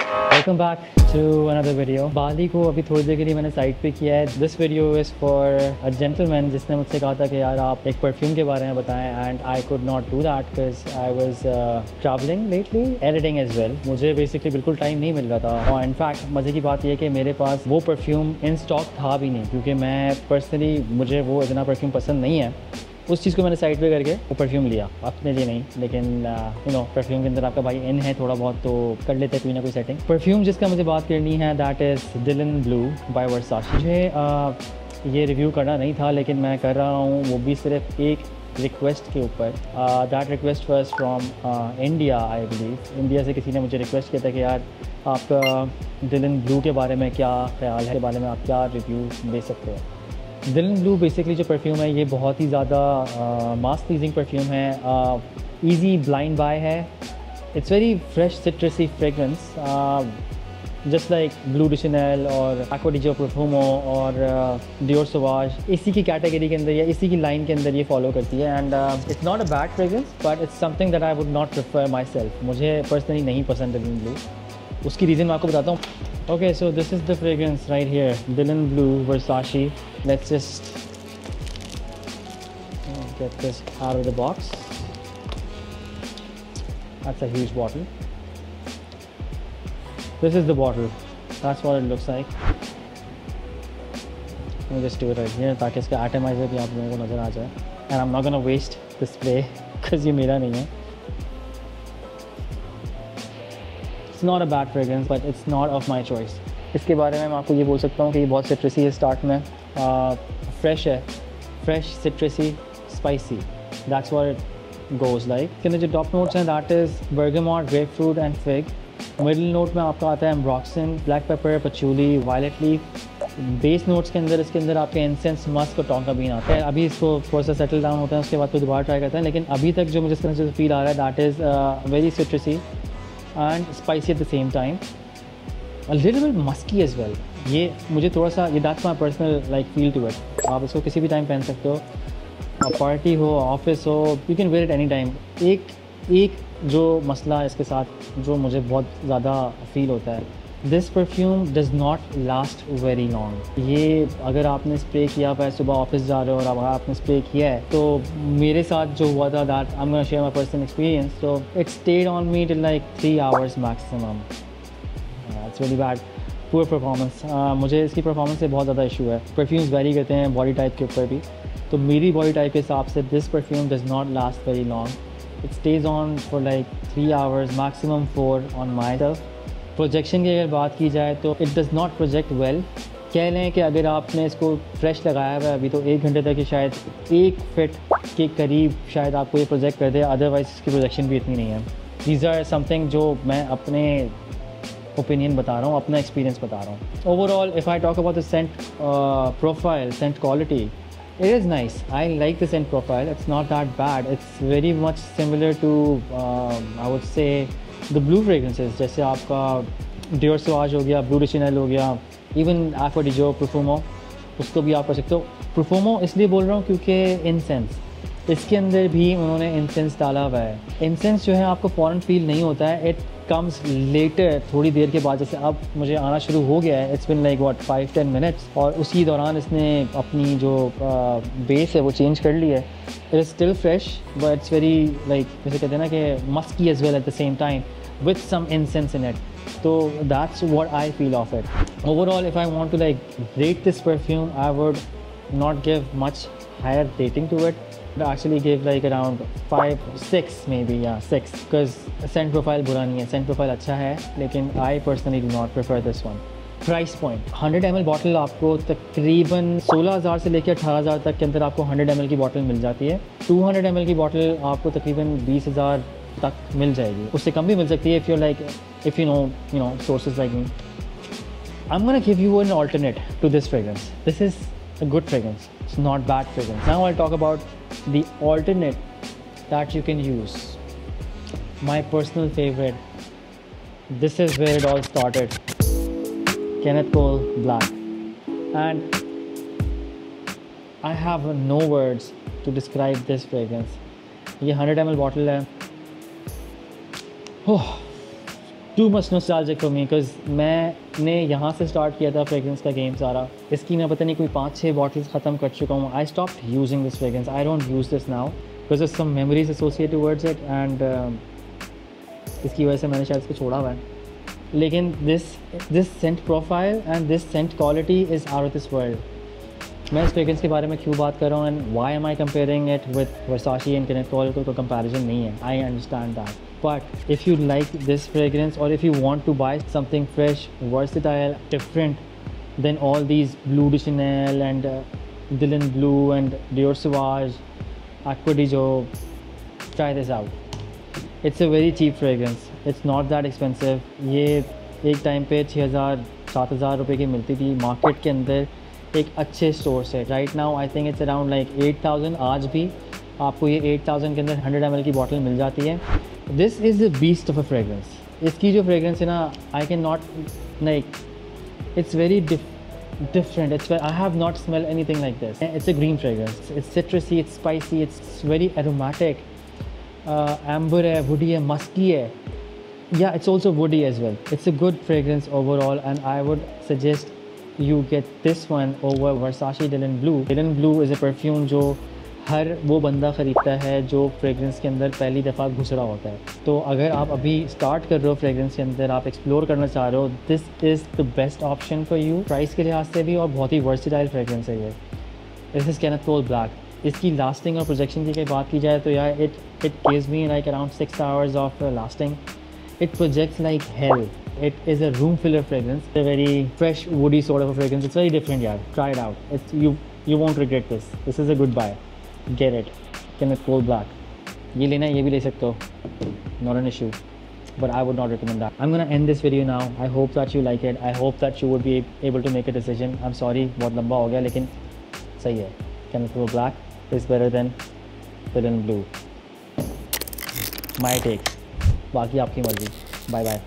Welcome back to another video. Bali को अभी थोड़ी देर के लिए मैंने साइड पे किया है। This video is for a gentleman जिसने मुझसे कहा था कि यार आप एक परफ्यूम के बारे में बताएं, and I could not do that because I was travelling lately, editing as well. मुझे बेसिकली बिल्कुल टाइम नहीं मिल रहा था, और इनफैक्ट मज़े की बात यह है कि मेरे पास वो परफ्यूम इन स्टॉक था भी नहीं, क्योंकि मैं पर्सनली मुझे वो इतना परफ्यूम पसंद नहीं है। उस चीज़ को मैंने साइड पे करके वो परफ्यूम लिया, अपने लिए नहीं, लेकिन यू नो परफ्यूम के अंदर आपका भाई इन है थोड़ा बहुत, तो कर लेते कोई ना कोई सेटिंग। परफ्यूम जिसका मुझे बात करनी है that is Dylan Blue by Versace. मुझे ये रिव्यू करना नहीं था, लेकिन मैं कर रहा हूँ, वो भी सिर्फ एक रिक्वेस्ट के ऊपर। That request was from India, I believe. India से किसी ने मुझे रिक्वेस्ट किया था कि यार आपका डिलन ब्लू के बारे में क्या ख्याल है, के बारे में आप क्या रिव्यू दे सकते हो। डिलन ब्लू बेसिकली जो परफ्यूम है ये बहुत ही ज़्यादा मास प्लीजिंग परफ्यूम है, इजी ब्लाइंड बाय है। It's very fresh citrusy fragrance, just like blue de Chanel और एक्वा डी जो परफ्यूमो और डियोर सवाज इसी की कैटेगरी के अंदर या इसी की लाइन के अंदर ये फॉलो करती है। And it's not a bad fragrance, but it's something that I would not prefer my self. मुझे पर्सनली नहीं पसंद डिलन ब्लू, उसकी रीज़न मैं आपको बताता हूँ। Okay, so this is the fragrance right here, Dylan Blue Versace. Let's just get this out of the box. That's a huge bottle. This is the bottle. That's what it looks like. Let me just do it right here ताकि इसका atomizer भी आप लोगों को नज़र आ जाए. And I'm not gonna waste the spray because ये मेरा नहीं है. It's not a bad fragrance, but it's not of my choice. इसके बारे में मैं आपको ये बोल सकता हूँ कि ये बहुत सिट्रसी है स्टार्ट में, फ्रेश है, fresh citrusy spicy, that's what it goes like. इसके अंदर जो टॉप नोट्स हैं that is bergamot, grapefruit and fig. Middle note में आपका आता है ambroxan, black pepper, patchouli, violet leaf. Base notes के अंदर आपके इंसेंस, मस्क और टोंका बीन आता है। अभी इसको थोड़ा सा सेटल डाउन होता है, उसके बाद फिर दोबारा ट्राई करते हैं, लेकिन अभी तक जो मुझे इसके अंदर फील आ रहा है that is very सिट्रसी and spicy at the same time, a little bit musky as well. ये मुझे थोड़ा सा ये that's my personal like feel to it. आप इसको किसी भी टाइम पहन सकते हो, पार्टी हो, ऑफिस हो, you can wear it any time. एक जो मसला है इसके साथ जो मुझे बहुत ज़्यादा फील होता है, this perfume does not last very long. ये अगर आपने स्प्रे किया हुआ है, सुबह ऑफिस जा रहे हो और अगर आपने स्प्रे किया है, तो मेरे साथ जो हुआ था that I am gonna share my personal experience, तो it stayed on me till like 3 hours maximum. It's very bad, poor performance. मुझे इसकी परफॉर्मेंस से बहुत ज़्यादा इशू है। परफ्यूम्स वेरी करते हैं बॉडी टाइप के ऊपर भी, तो मेरी बॉडी टाइप के हिसाब से this perfume does not last very long. It stage on for like 3 hours maximum 4 on my self. Projection की अगर बात की जाए तो it does not project well. कह लें कि अगर आपने इसको फ्रेश लगाया हुआ है अभी, तो 1 घंटे तक ही शायद 1 फिट के करीब शायद आपको ये प्रोजेक्ट कर दे, अदरवाइज़ इसकी प्रोजेक्शन भी इतनी नहीं है। दीज आर समथिंग जो मैं अपने ओपिनियन बता रहा हूँ, अपना एक्सपीरियंस बता रहा हूँ। Overall if I talk about the scent profile, scent quality, it is nice. I like the scent profile. It's not that bad. It's very much similar to I would say the blue fragrances, जैसे आपका Dior Sauvage हो गया, Blue de Chanel हो गया, even Acqua di Gio, Profumo, उसको भी आप कर सकते हो। Profumo इसलिए बोल रहा हूँ क्योंकि इंसेंस, इसके अंदर भी उन्होंने इंसेंस डाला हुआ है। इंसेंस जो है आपको फ़ौरन फील नहीं होता है, इट कम्स लेटर, थोड़ी देर के बाद। जैसे अब मुझे आना शुरू हो गया है, it's been like what 5-10 minutes, और उसी दौरान इसने अपनी जो बेस है वो चेंज कर ली है। It is still fresh but it's very like, जैसे कहते हैं ना कि musky as well at the same time with some incense in it. तो that's what I feel of it. Overall if I want to like rate this perfume, I would not give much higher rating to it. I actually give like around 5-6 maybe, yeah 6, because scent profile बुरा नहीं है, scent profile अच्छा है, लेकिन I personally do not prefer this one. Price point 100 ml bottle आपको तकरीबन 16,000 से लेकर 18,000 तक के अंदर आपको 100 ml की बॉटल मिल जाती है। 200 ml की बॉटल आपको तकरीबन 20,000 तक मिल जाएगी, उससे कम भी मिल सकती है if you know sources like me. I'm gonna give you an alternate to this fragrance. This is a good fragrance. It's not bad fragrance. Now I'll talk about the alternate that you can use. My personal favorite. This is where it all started. Kenneth Cole Black. And I have no words to describe this fragrance. ये 100 ml bottle है। Too much nostalgic for me because मैंने यहाँ से start किया था fragrance का game सारा। इसकी मैं पता नहीं कोई 5-6 बॉटल्स ख़त्म कर चुका हूँ। I stopped using this fragrance, I don't use this now because of some memories associated towards it and इसकी वजह से मैंने शायद इसको छोड़ा हुआ है। लेकिन this scent profile and this scent quality is out of this world. मैं इस फ्रेगरेंस के बारे में क्यों बात कर रहा हूँ and why am I comparing it with Versace and Kenneth Cole, कोई कंपैरिजन नहीं है, I understand that. But if you like this fragrance or if you want to buy something fresh, versatile, different than all these Blue de Chanel and Dylan Blue and Dior Sauvage, Acqua di Gio, try this out. It's a very cheap fragrance. It's not that expensive. ये एक time पे 6,000-7,000 रुपये की मिलती थी market के अंदर एक अच्छे स्टोर से। Right now I think it's around like 8,000। आज भी आपको ये 8,000 के अंदर 100 ml की बॉटल मिल जाती है। This is the beast of a fragrance. इसकी जो फ्रेगरेंस है ना, I can not like, it's very different. I have not smelled anything like this. It's a green fragrance. It's citrusy, it's spicy, it's very aromatic. Amber है, woody है, musky है. Yeah, it's also woody as well. It's a good fragrance overall and I would suggest you get this one over Versace Dylan Blue. Dylan Blue is a perfume जो हर वो बंदा ख़रीदता है जो fragrance के अंदर पहली दफ़ा घुस रहा होता है। तो अगर आप अभी स्टार्ट कर रहे हो फ्रेगरेंस के अंदर, आप एक्सप्लोर करना चाह रहे हो, this is the best option for you price के लिहाज से भी, और बहुत ही वर्सिटाइल फ्रेगरेंस है ये। This is Kenneth crawl black. इसकी लास्टिंग और प्रोजेक्शन की बात की जाए तो यार it gives me like around 6 hours of lasting. It projects like hell. It is a room filler fragrance. It's a very fresh, woody sort of a fragrance. It's very different, yeah. Try it out. You won't regret this. This is a good buy. Get it. Keneeth Cole Black. ये लेना है, ये भी ले सकते हो. Not an issue. But I would not recommend that. I'm gonna end this video now. I hope that you like it. I hope that you would be able to make a decision. I'm sorry, बहुत लंबा हो गया, लेकिन सही है. Keneeth Cole Black is better than Dylan Blue. My take. बाकी आपकी मर्जी। Bye bye.